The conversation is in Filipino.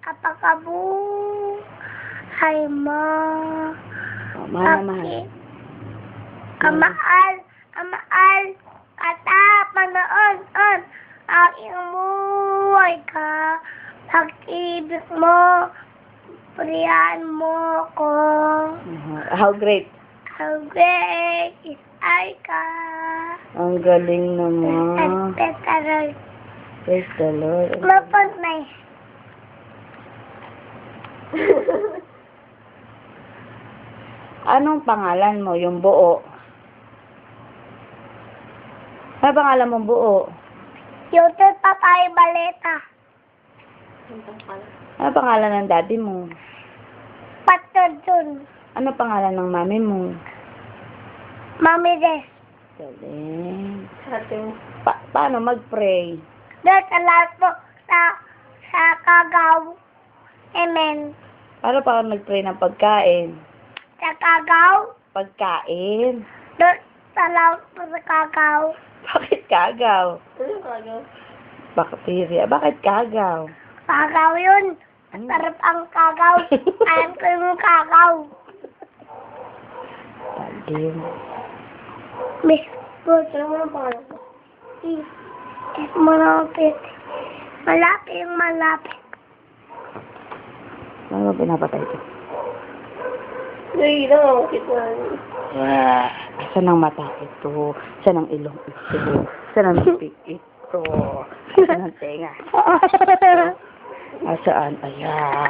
apakabuhay mo. Oh, mahal na mahal. Amaal, kata, panoon, aking buhay ka, pag-ibig mo, purihan mo ko. How great? How great is I ka. Ang galing naman. Petarol. Praise the Lord. Mapag na eh. Anong pangalan mo? Yung buo. Ano pangalan mo buo? Youtube Papay Baleta. Ano pangalan ng daddy mo? Patodun. Ano pangalan ng mami mo? Mami Des. Galing. Paano mag-pray? Doon sa lahat po sa Kagaw. Amen. Paano pa nag-pray ng pagkain? Sa Kagaw. Pagkain? Doon sa lahat po sa Kagaw. Bakit kagaw? Ano Kagaw? Bacteria. Bakit kagaw? Kagaw yun. Sarap ang Kagaw. Alam ko yung Kagaw. Talim. Miss Good. Ano mo ng pangalan ko? Is malapit. Malapit yung malapit. Ano ba pinapatay ko? Ay, no. Saan ang mata ito? Saan ang ilong ito? Saan ang bibig ito? Saan ang tenga? Saan? Ayan.